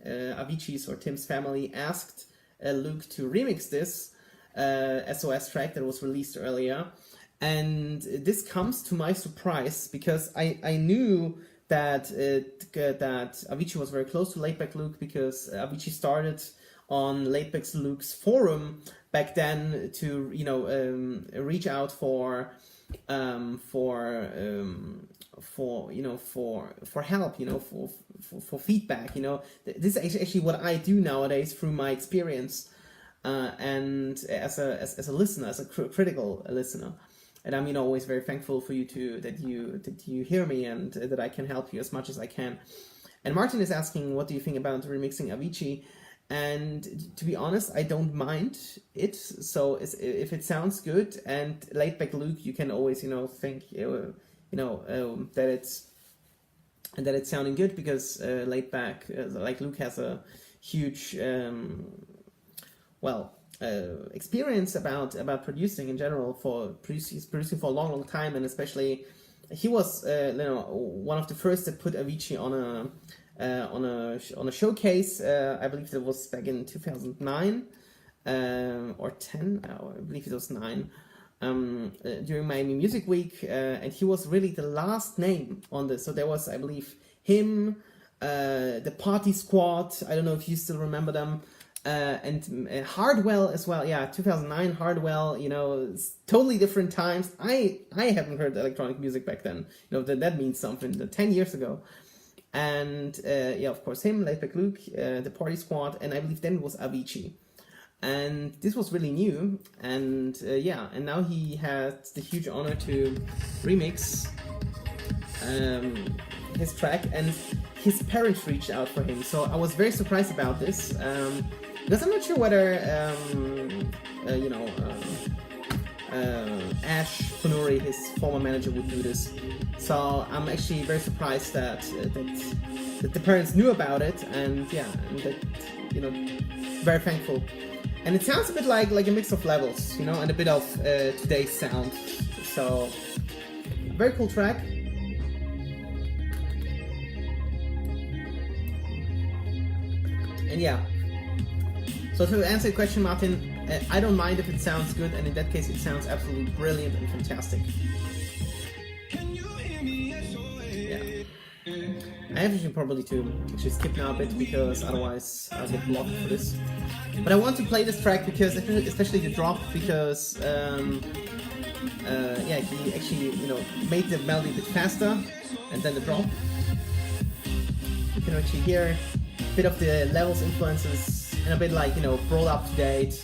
Avicii's or Tim's family asked Luke to remix this SOS track that was released earlier, and this comes to my surprise because I knew that that Avicii was very close to Laidback Luke because Avicii started on Laidback Luke's forum back then to reach out for help, for feedback. This is actually what I do nowadays through my experience, and as a listener, as a critical listener, and I'm always very thankful for you that you hear me and that I can help you as much as I can. And Martin is asking, what do you think about remixing Avicii? And to be honest, I don't mind it. So if it sounds good and laid back Luke, you can always think that it's sounding good, because laid back like Luke has a huge experience about producing in general. He's producing for a long time, and especially he was one of the first that put Avicii on a showcase. I believe it was back in 2009 or 10. I believe it was 9. During Miami Music Week, and he was really the last name on this. So there was, I believe, him, the Party Squad. I don't know if you still remember them. And Hardwell as well. Yeah, 2009 Hardwell. It's totally different times. I haven't heard electronic music back then. That means something. 10 years ago. And of course him, Laidback Luke, the Party Squad, and I believe then it was Avicii. And this was really new, and and now he had the huge honor to remix his track, and his parents reached out for him. So I was very surprised about this, because I'm not sure whether Ash Funori, his former manager, would do this. So I'm actually very surprised that the parents knew about it, and very thankful. And it sounds a bit like a mix of levels, and a bit of today's sound. So, very cool track. And so to answer your question, Martin, I don't mind if it sounds good, and in that case it sounds absolutely brilliant and fantastic. I have probably to actually skip now a bit, because otherwise I'll get blocked for this. But I want to play this track because, especially the drop, because he actually made the melody a bit faster, and then the drop. You can actually hear a bit of the levels influences, and a bit brought up to date.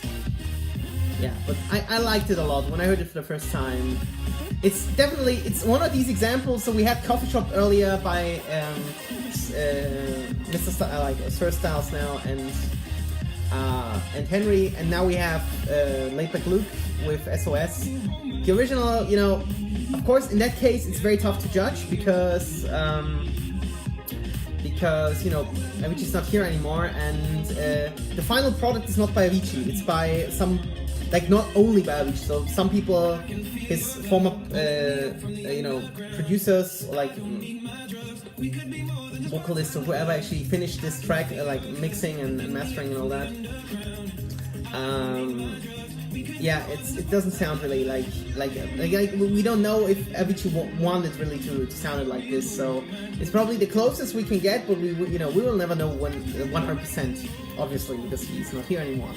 Yeah, but I liked it a lot when I heard it for the first time. It's one of these examples. So we had Coffee Shop earlier by Sir Styles now, and Henry, and now we have Laidback Luke with SOS. The original, of course, in that case it's very tough to judge, because Avicii's not here anymore, and the final product is not by Avicii, it's by some, not only by Avicii. So some people, his former producers, or vocalists or whoever, actually finished this track, mixing and mastering and all that. It doesn't sound really like we don't know if Avicii wanted really to sound it like this. So it's probably the closest we can get, but we will never know 100%, obviously, because he's not here anymore.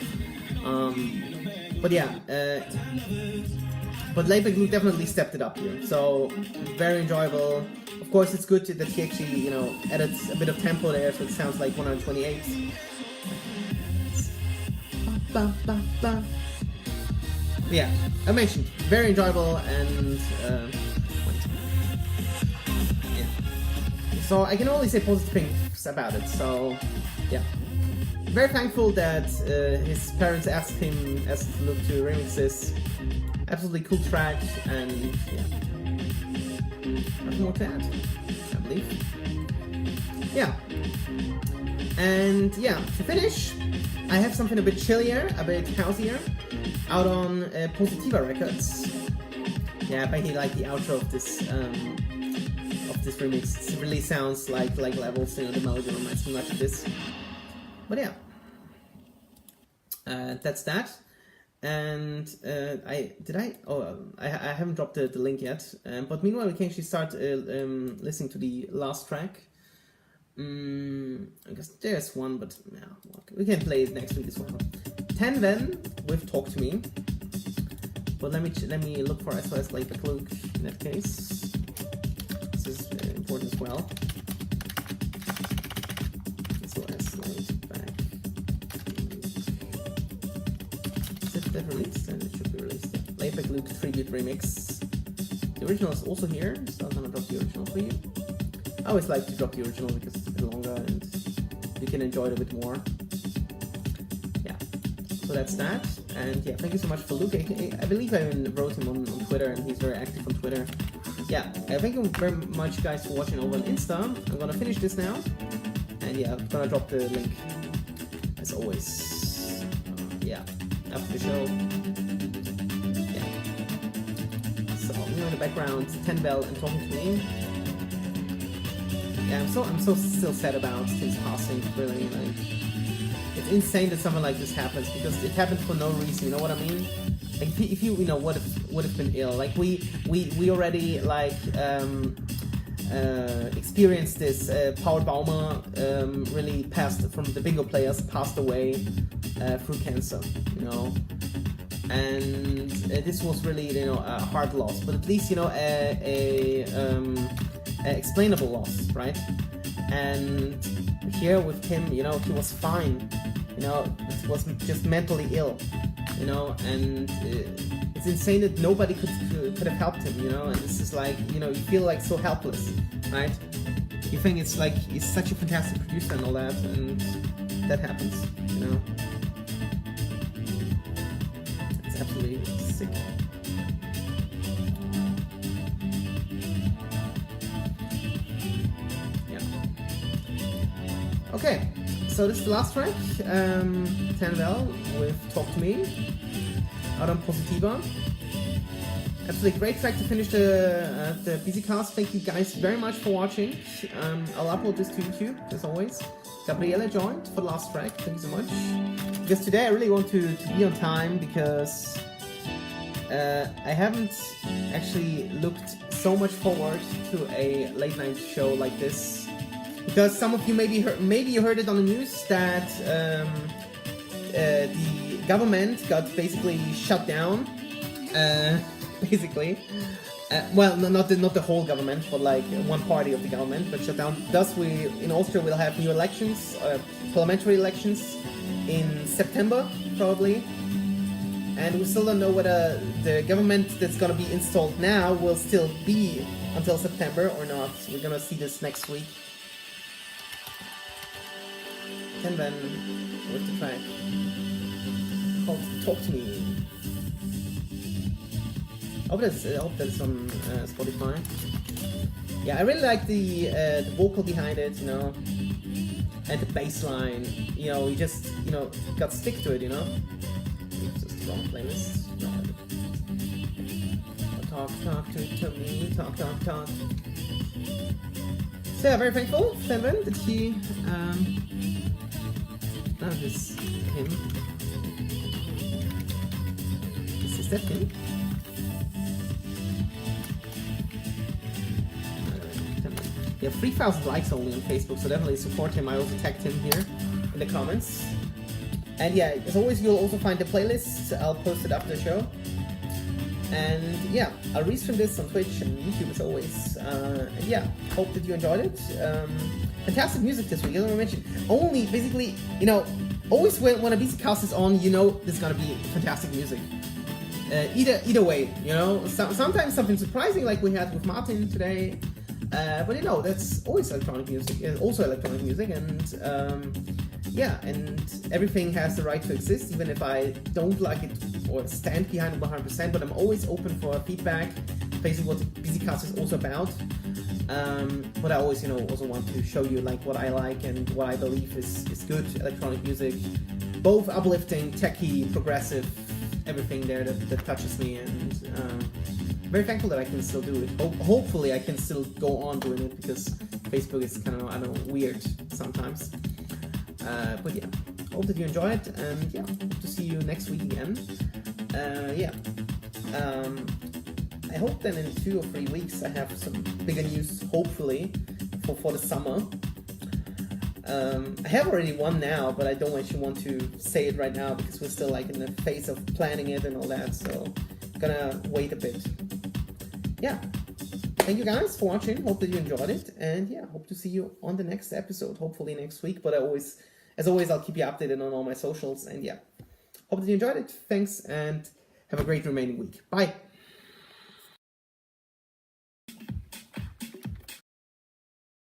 But Laidback Luke definitely stepped it up here. So very enjoyable. Of course, it's good that he actually added a bit of tempo there, so it sounds like 128. Yeah, I mentioned very enjoyable, and so I can only say positive things about it. So very thankful that his parents asked Luke to remix this. Absolutely cool track, and nothing more to add, I believe. And to finish, I have something a bit chillier, a bit houseier, out on Positiva Records. I really like the outro of this remix. It really sounds like levels. The melody reminds me much of this. But that's that. And I haven't dropped the link yet. But meanwhile, we can actually start listening to the last track. I guess there's one, but we can play it next week as well. 10 Then with Talk to Me. But let me look for SOS Laidback Luke in that case. This is important as well. SOS Laidback. Is it released? Then it should be released. Laidback Luke tribute remix. The original is also here, so I'm gonna drop the original for you. I always like to drop the original because it's a bit longer and you can enjoy it a bit more. so that's that. And yeah, thank you so much for Luke. I believe I even wrote him on Twitter, and he's very active on Twitter. Yeah, thank you very much, guys, for watching over on Insta. I'm gonna finish this now, and yeah, I'm gonna drop the link as always. Yeah, after the show. Yeah. So in the background, 10 Bell and talking to me. Yeah, I'm so still sad about his passing. Really, like, it's insane that something like this happens, because it happened for no reason. You know what I mean? Like, if you know would have been ill. Like we already like experienced this. Paul Baumer really passed from the bingo players, passed away through cancer. You know, and this was really, you know, a hard loss, but at least, you know, a explainable loss, right? And here with him, you know, he was fine. You know, it was just mentally ill. You know, and it's insane that nobody could have helped him. You know, and this is like, you know, you feel like so helpless, right? You think it's like he's such a fantastic producer and all that, and that happens. You know, it's absolutely sick. Okay, so this is the last track, 10 Bell with Talk to Me, Adam Positiva. Absolutely great track to finish the Bisicast. Thank you guys very much for watching. I'll upload this to YouTube, as always. Gabriele joined for the last track, thank you so much. Because today I really want to be on time, because I haven't actually looked so much forward to a late night show like this. Because some of you maybe you heard it on the news that the government got basically shut down. Basically, well, not the whole government, but like one party of the government, but shut down. Thus, we in Austria will have new elections, parliamentary elections in September probably, and we still don't know whether the government that's gonna be installed now will still be until September or not. We're gonna see this next week. And then with the track called Talk to Me. I hope that's on Spotify. Yeah, I really like the vocal behind it, you know, and the bass line. You know, you just, you know, got to stick to it, you know. It's just the wrong playlist. Talk to me, talk. So yeah, very thankful, Steven, that he that is him. Is that him? Yeah, 3,000 likes only on Facebook, so definitely support him. I also tagged him here in the comments. And yeah, as always, you'll also find the playlists. I'll post it after the show. And yeah, I'll restream this on Twitch and YouTube as always. And yeah, hope that you enjoyed it. Fantastic music this week, as I mentioned. Only, basically, you know, always when a Bisicast is on, you know there's gonna be fantastic music. Either way, you know, sometimes something surprising like we had with Martin today. But you know, that's always electronic music, also electronic music, and yeah, and everything has the right to exist, even if I don't like it or stand behind it 100%, but I'm always open for feedback, basically what the Bisicast is also about. But I always, you know, also want to show you like what I like and what I believe is good electronic music, both uplifting, techy, progressive, everything there that touches me, and very thankful that I can still do it. Hopefully I can still go on doing it, because Facebook is kind of, I don't know, weird sometimes. But yeah, hope that you enjoy it, and yeah, hope to see you next week again. I hope then in 2 or 3 weeks I have some bigger news, hopefully, for the summer. I have already one now, but I don't actually want to say it right now, because we're still like in the phase of planning it and all that, so gonna wait a bit. Yeah, thank you guys for watching, hope that you enjoyed it, and yeah, hope to see you on the next episode, hopefully next week, but as always, I'll keep you updated on all my socials, and yeah, hope that you enjoyed it, thanks, and have a great remaining week. Bye!